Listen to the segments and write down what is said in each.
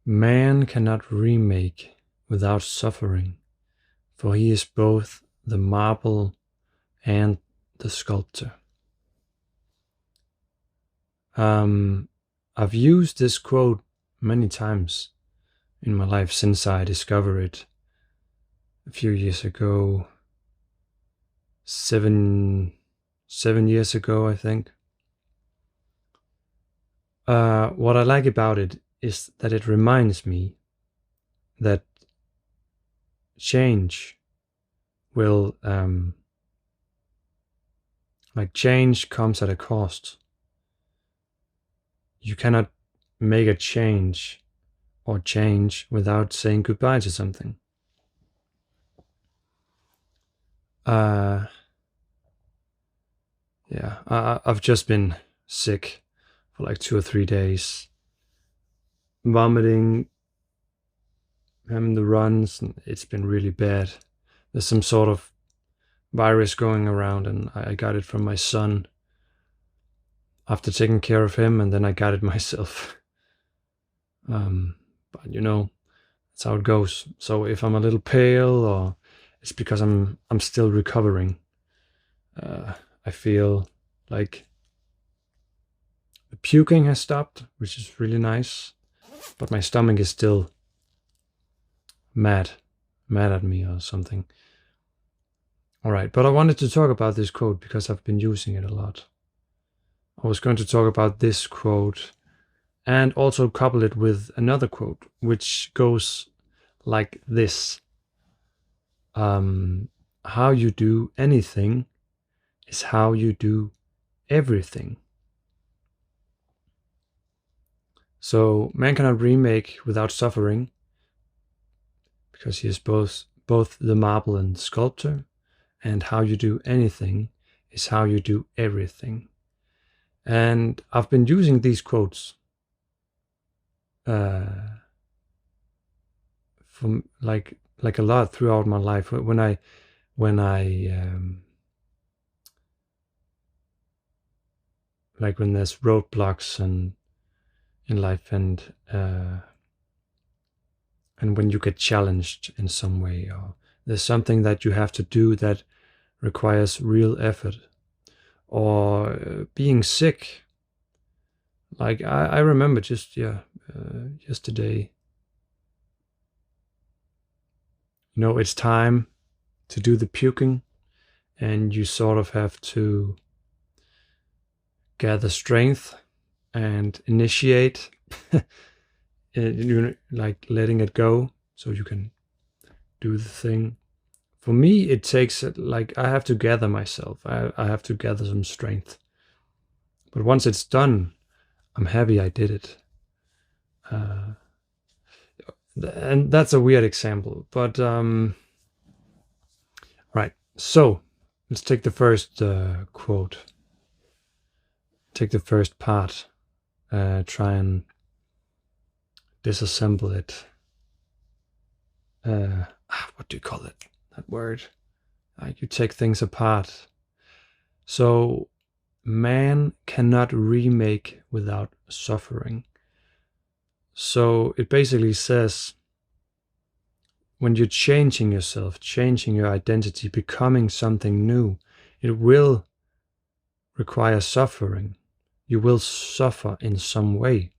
Man cannot remake without suffering, for he is both the marble and the sculptor. I've used this quote many times in my life since I discovered it a few years ago, 7 years ago, I think. What I like about it is that it reminds me that change will, change comes at a cost. You cannot make a change or change without saying goodbye to something. I've just been sick for like 2 or 3 days, vomiting, having the runs, and it's been really bad. There's some sort of virus going around, and I got it from my son after taking care of him, and then I got it myself. But that's how it goes. So if I'm a little pale, or it's because I'm still recovering. I feel like the puking has stopped, which is really nice, but my stomach is still mad at me or something. All right, but I wanted to talk about this quote because I've been using it a lot. I was going to talk about this quote and also couple it with another quote, which goes like this. How you do anything is how you do everything. So man cannot remake without suffering, because he is both the marble and the sculptor, and how you do anything is how you do everything. And I've been using these quotes from like a lot throughout my life. When I when there's roadblocks in life, and when you get challenged in some way, or there's something that you have to do that requires real effort, or being sick. Like I remember just yesterday, it's time to do the puking, and you sort of have to gather strength and initiate, like letting it go so you can do the thing. For me, it takes like I have to gather myself. I have to gather some strength. But once it's done, I'm happy I did it. And that's a weird example, but right. So let's take the first quote. Take the first part. Try and disassemble it. What do you call it? That word. Like you take things apart. So man cannot remake without suffering. So it basically says, when you're changing yourself, changing your identity, becoming something new, it will require suffering. You will suffer in some way.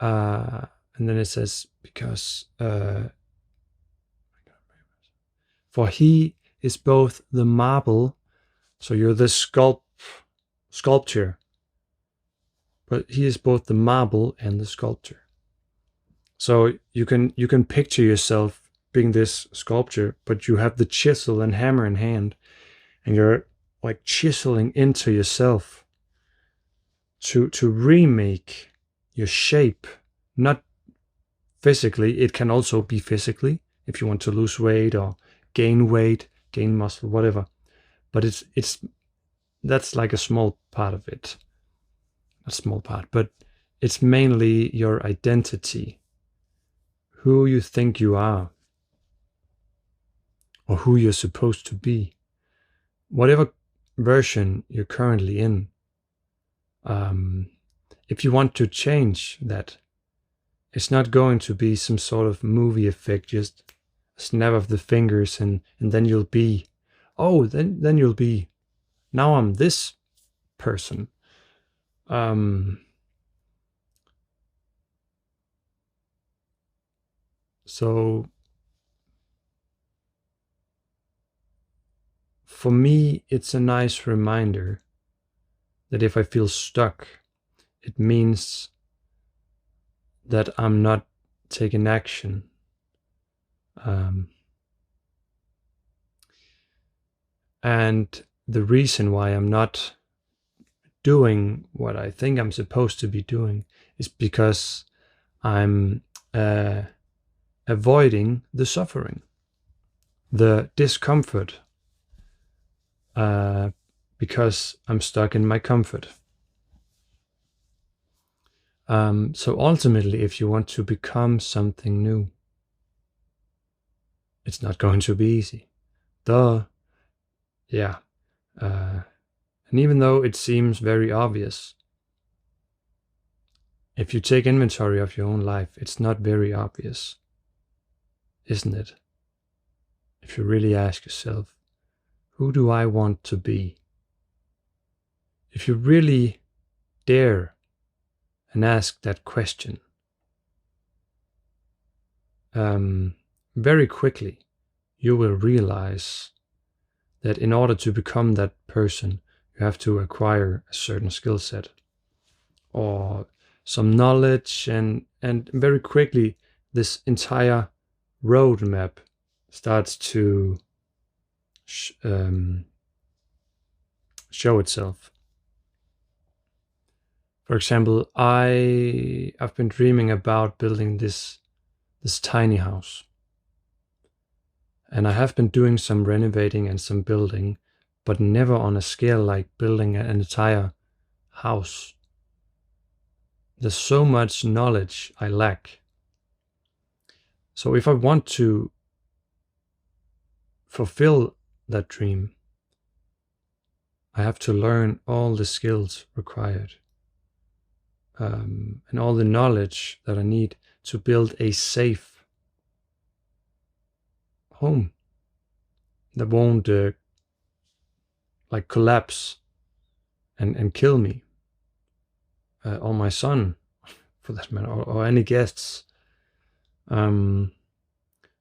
And then it says, because for he is both the marble, so you're the sculpture, but he is both the marble and the sculptor. So you can picture yourself being this sculpture, but you have the chisel and hammer in hand, and you're like chiseling into yourself to remake your shape. Not physically, it can also be physically if you want to lose weight or gain weight, gain muscle, whatever. But that's like a small part of it. A small part, but it's mainly your identity, who you think you are, or who you're supposed to be, whatever version you're currently in. If you want to change that, It's not going to be some sort of movie effect, just a snap of the fingers and then you'll be, oh, then you'll be, now I'm this person. So for me, it's a nice reminder that if I feel stuck, it means that I'm not taking action. And the reason why I'm not doing what I think I'm supposed to be doing is because I'm avoiding the suffering, the discomfort, because I'm stuck in my comfort. So ultimately, if you want to become something new, it's not going to be easy. Duh. Yeah. And even though it seems very obvious, if you take inventory of your own life, it's not very obvious, isn't it? If you really ask yourself, who do I want to be? If you really dare and ask that question, very quickly you will realize that in order to become that person, you have to acquire a certain skill set or some knowledge, and very quickly this entire roadmap starts to show itself. For example, I've been dreaming about building this tiny house, and I have been doing some renovating and some building, but never on a scale like building an entire house. There's so much knowledge I lack. So if I want to fulfill that dream, I have to learn all the skills required, and all the knowledge that I need to build a safe home that won't like collapse and kill me, or my son, for that matter, or any guests.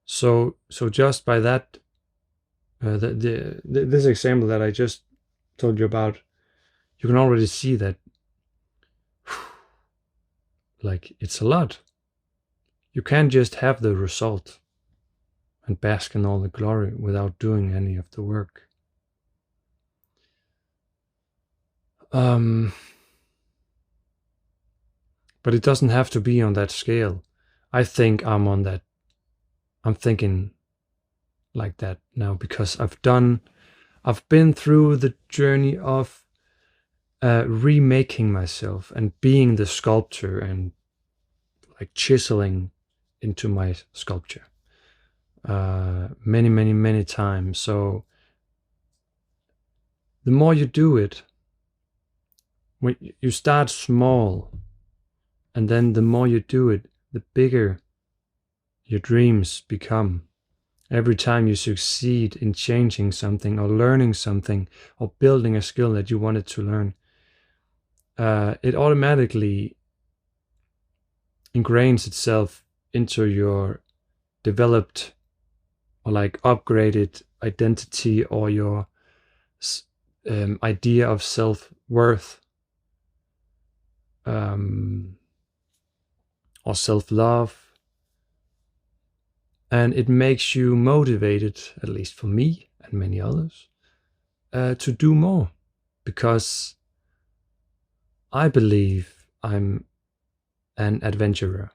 So just by that, this example that I just told you about, you can already see that, like, it's a lot. You can't just have the result and bask in all the glory without doing any of the work. But it doesn't have to be on that scale. I think I'm thinking like that now because I've been through the journey of remaking myself and being the sculptor and like chiseling into my sculpture many times. So the more you do it, when you start small, and then the more you do it, the bigger your dreams become. Every time you succeed in changing something or learning something or building a skill that you wanted to learn, it automatically ingrains itself into your developed or like upgraded identity or your idea of self-worth, or self-love. And it makes you motivated, at least for me and many others, to do more. Because I believe I'm an adventurer.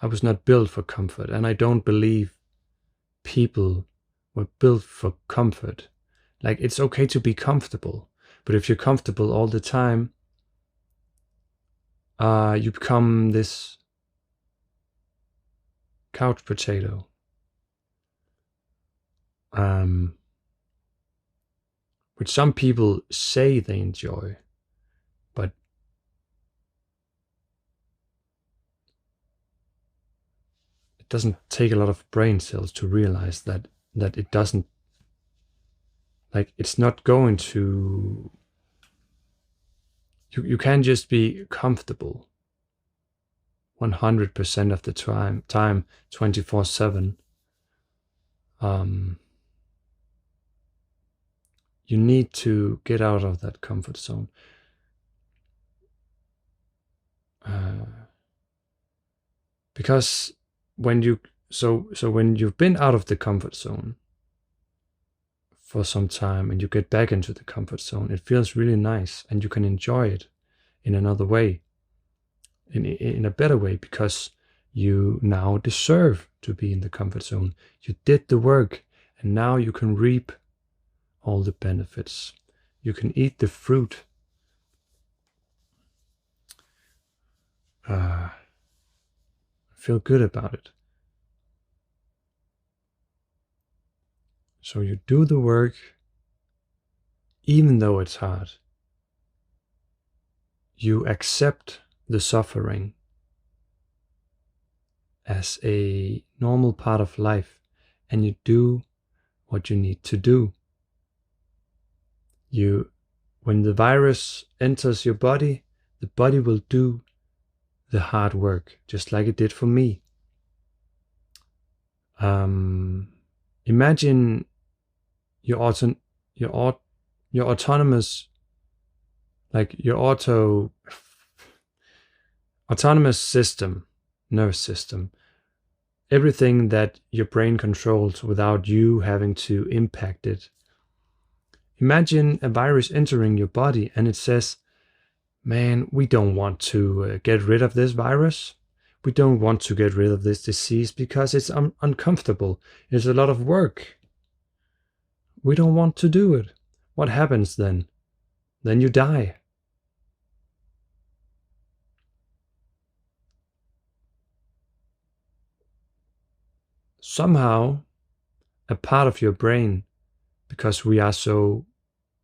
I was not built for comfort, and I don't believe people were built for comfort. Like, it's okay to be comfortable, but if you're comfortable all the time, you become this couch potato. Which some people say they enjoy, but it doesn't take a lot of brain cells to realize that it doesn't, like, it's not going to, you can't just be comfortable 100% of the time 24/7. You need to get out of that comfort zone. Because when you when you've been out of the comfort zone for some time and you get back into the comfort zone, it feels really nice and you can enjoy it in another way, in a better way, because you now deserve to be in the comfort zone. You did the work and now you can reap all the benefits. You can eat the fruit. Feel good about it. So you do the work even though it's hard. You accept the suffering as a normal part of life, and you do what you need to do. When the virus enters your body, the body will do the hard work, just like it did for me. Imagine your autonomous, like your autonomous system, nervous system, everything that your brain controls without you having to impact it. Imagine a virus entering your body and it says, man, we don't want to get rid of this virus. We don't want to get rid of this disease because it's uncomfortable. It's a lot of work. We don't want to do it. What happens then? Then you die. Somehow, a part of your brain, because we are so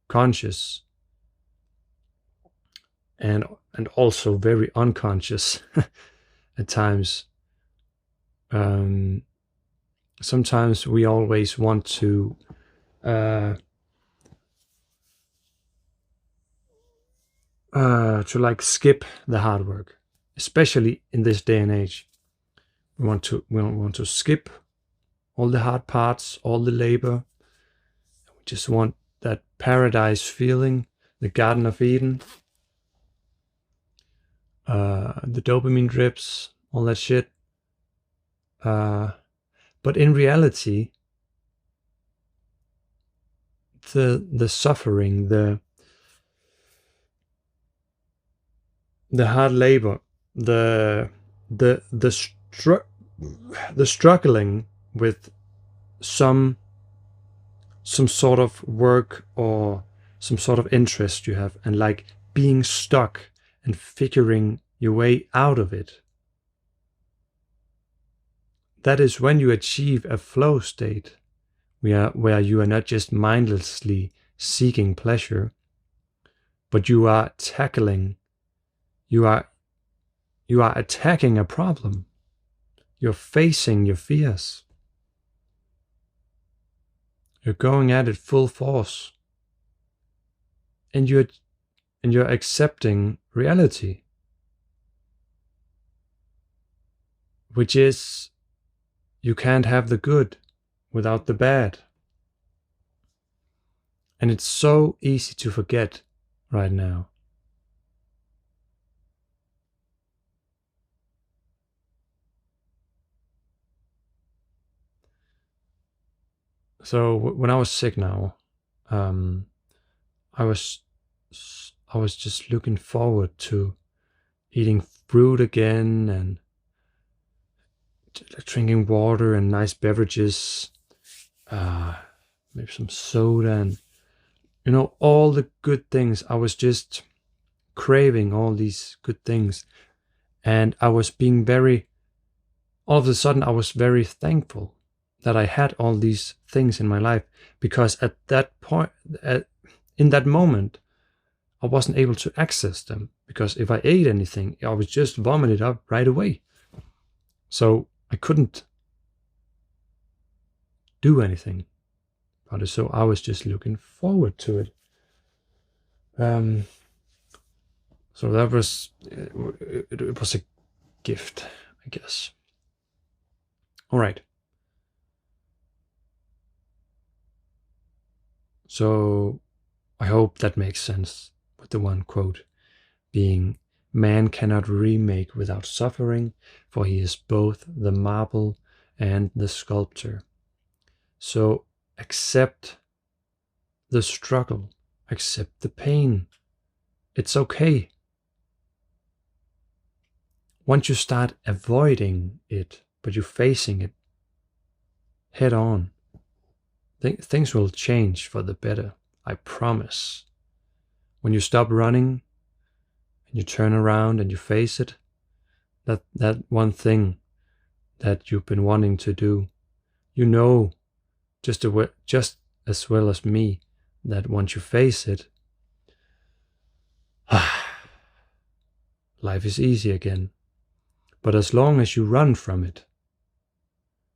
conscious and also very unconscious at times, sometimes we always want to like skip the hard work, especially in this day and age. We want to skip all the hard parts, all the labor. We just want that paradise feeling, the Garden of Eden, the dopamine drips, all that shit. But in reality, the suffering, the hard labor, the struggling with some sort of work or some sort of interest you have, and like being stuck and figuring your way out of it. That is when you achieve a flow state where you are not just mindlessly seeking pleasure, but you are attacking a problem. You're facing your fears. You're going at it full force. And you're accepting reality, which is you can't have the good without the bad. And it's so easy to forget right now. So when I was sick now, I was just looking forward to eating fruit again and drinking water and nice beverages, maybe some soda, and all the good things. I was just craving all these good things, and I was being all of a sudden I was very thankful that I had all these things in my life, because at that point, in that moment, I wasn't able to access them, because if I ate anything, I was just vomited up right away. So I couldn't do anything about it. So I was just looking forward to it. So that was it was a gift, I guess. All right. So I hope that makes sense with the one quote being, "Man cannot remake without suffering, for he is both the marble and the sculptor." So accept the struggle, accept the pain. It's okay. Once you start avoiding it, but you're facing it head on, things will change for the better. I promise. When you stop running and you turn around and you face it, that one thing that you've been wanting to do, you know just as well as me that once you face it, life is easy again. But as long as you run from it,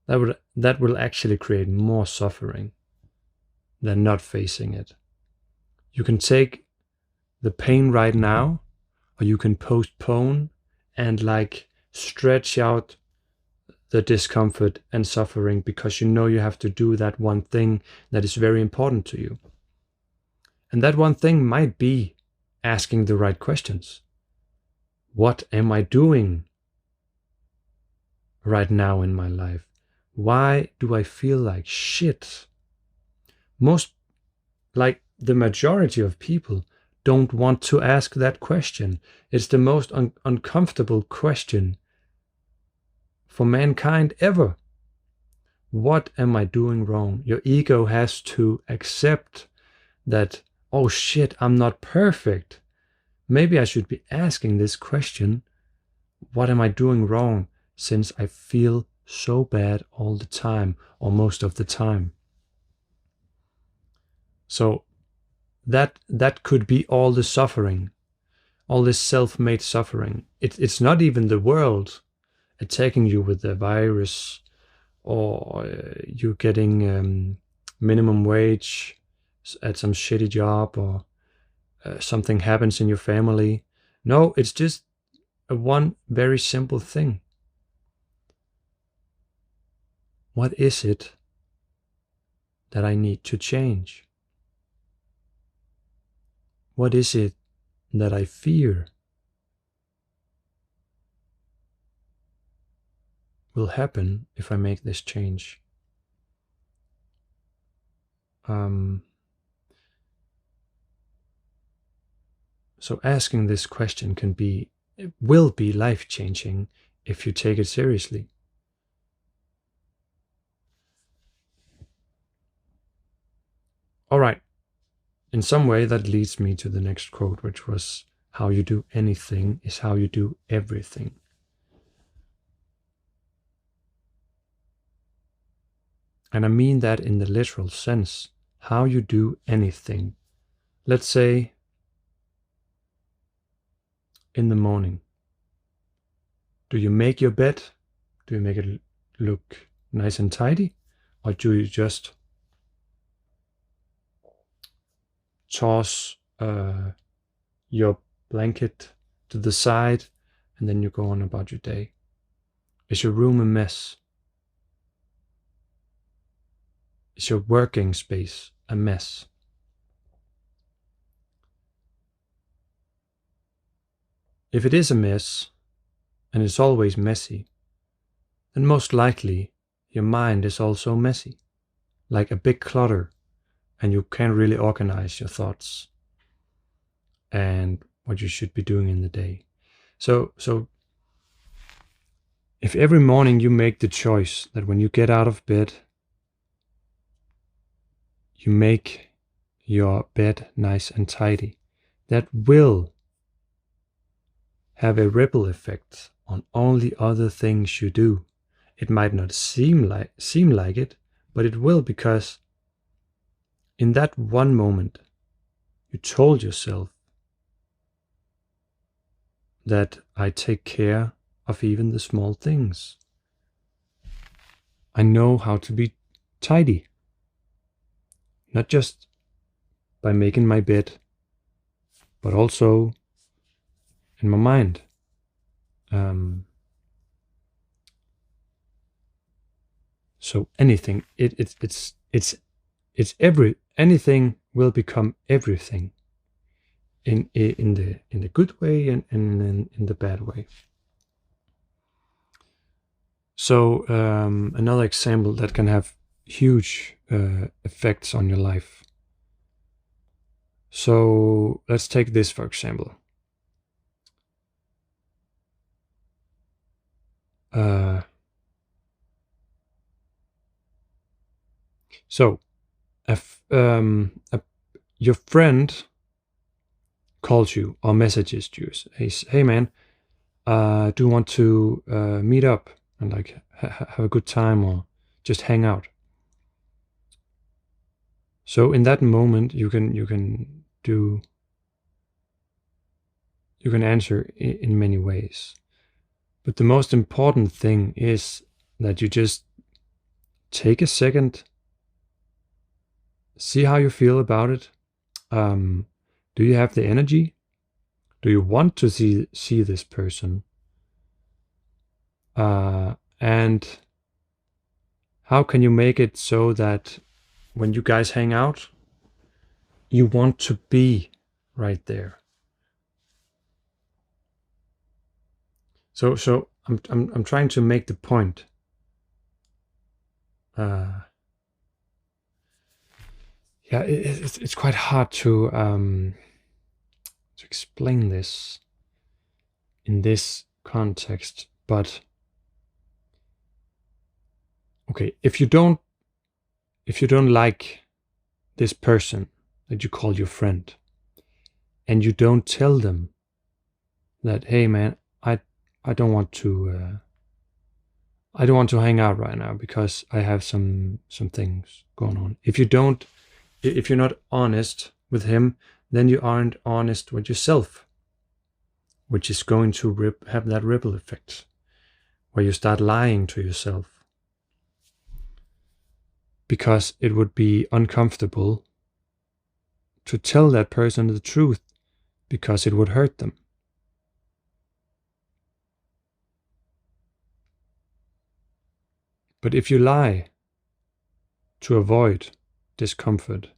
that will actually create more suffering than not facing it. You can take the pain right now, or you can postpone and like stretch out the discomfort and suffering because you know you have to do that one thing that is very important to you. And that one thing might be asking the right questions. What am I doing right now in my life? Why do I feel like shit? Most, like the majority of people, don't want to ask that question. It's the most uncomfortable question for mankind ever. What am I doing wrong? Your ego has to accept that, oh shit, I'm not perfect. Maybe I should be asking this question. What am I doing wrong, since I feel so bad all the time, or most of the time? So that could be all the suffering, all this self-made suffering. It's not even the world attacking you with the virus, or you getting minimum wage at some shitty job, or something happens in your family. No, it's just one very simple thing. What is it that I need to change? What is it that I fear will happen if I make this change? So asking this question will be life-changing if you take it seriously. All right. In some way, that leads me to the next quote, which was, "How you do anything is how you do everything." And I mean that in the literal sense. How you do anything. Let's say in the morning. Do you make your bed? Do you make it look nice and tidy? Or do you just toss your blanket to the side and then you go on about your day? Is your room a mess? Is your working space a mess? If it is a mess, and it's always messy, then most likely your mind is also messy, like a big clutter, and you can't really organize your thoughts and what you should be doing in the day. So if every morning you make the choice that when you get out of bed, you make your bed nice and tidy, that will have a ripple effect on all the other things you do. It might not seem like it, but it will, because in that one moment you told yourself that I take care of even the small things. I know how to be tidy. Not just by making my bed, but also in my mind. So anything, it's anything will become everything in the good way and in the bad way. So another example that can have huge effects on your life. So let's take this for example. So if your friend calls you or messages you, says, "Hey man, do you want to meet up and like have a good time or just hang out?" So in that moment, you can answer in many ways, but the most important thing is that you just take a second, see how you feel about it. Do you have the energy? Do you want to see this person? And how can you make it so that when you guys hang out, you want to be right there? So I'm trying to make the point. Yeah, it's quite hard to explain this in this context, but okay, if you don't like this person that you call your friend, and you don't tell them that, hey man, I don't want to hang out right now because I have some things going on. If you're not honest with him, then you aren't honest with yourself, which is going to have that ripple effect where you start lying to yourself because it would be uncomfortable to tell that person the truth because it would hurt them. But if you lie to avoid discomfort,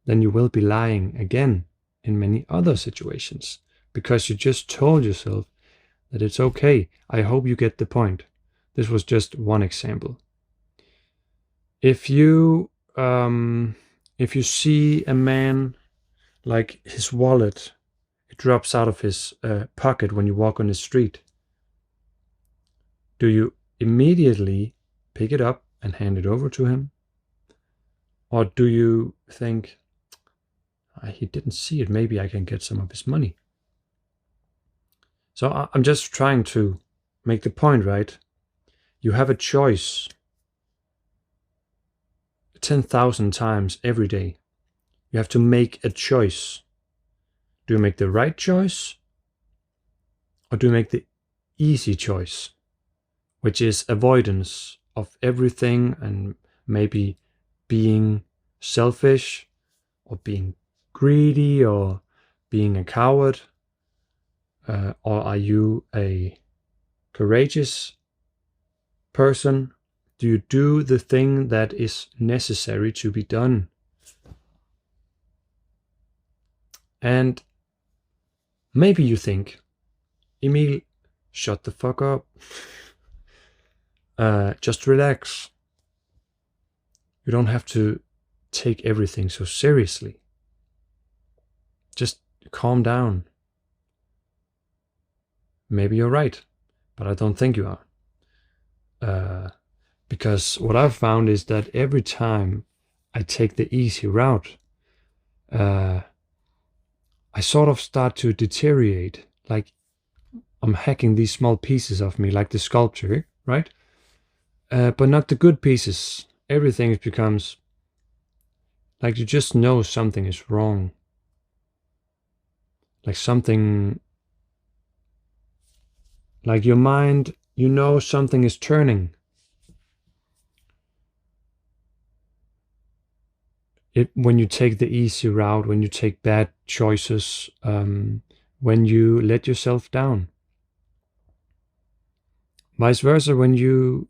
then you will be lying again in many other situations because you just told yourself that it's okay. I hope you get the point. This was just one example. If you see a man, like his wallet, it drops out of his pocket when you walk on the street, do you immediately pick it up and hand it over to him? Or do you think, he didn't see it, maybe I can get some of his money? So I'm just trying to make the point, right? You have a choice 10,000 times every day. You have to make a choice. Do you make the right choice? Or do you make the easy choice, which is avoidance of everything and maybe being selfish or being greedy or being a coward? Or are you a courageous person? Do you do the thing that is necessary to be done? And maybe you think, Emil, shut the fuck up. Just relax. You don't have to take everything so seriously. Just calm down. Maybe you're right, but I don't think you are. Because what I've found is that every time I take the easy route, I sort of start to deteriorate. Like I'm hacking these small pieces of me, like the sculpture, right? But not the good pieces. Everything becomes like you just know something is wrong. Like something, like your mind, you know something is turning. when you take the easy route, when you take bad choices, when you let yourself down. Vice versa, when you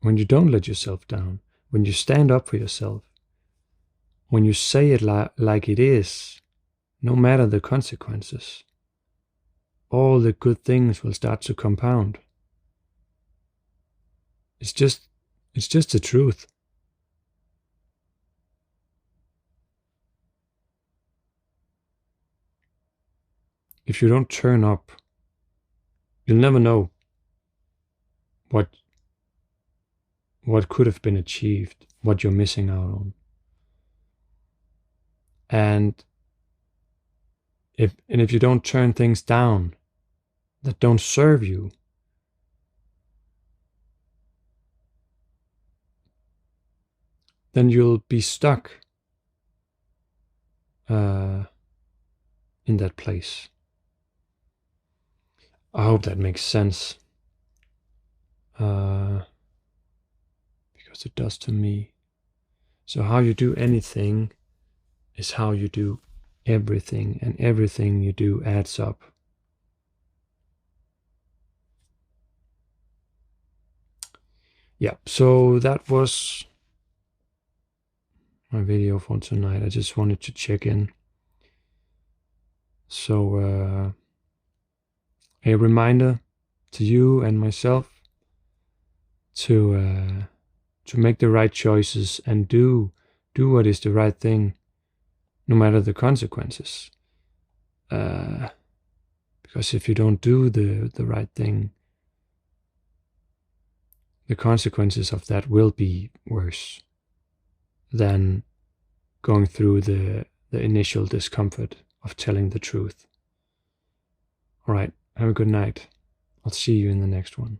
don't let yourself down, when you stand up for yourself, when you say it like it is, no matter the consequences, all the good things will start to compound. It's just the truth. If you don't turn up, you'll never know what could have been achieved, what you're missing out on. And if you don't turn things down that don't serve you, then you'll be stuck in that place. I hope that makes sense. Because it does to me. So how you do anything is how you do everything, and everything you do adds up. Yeah, so that was my video for tonight. I just wanted to check in. So a reminder to you and myself to make the right choices and do what is the right thing, no matter the consequences. Because if you don't do the right thing, the consequences of that will be worse than going through the initial discomfort of telling the truth. All right, have a good night. I'll see you in the next one.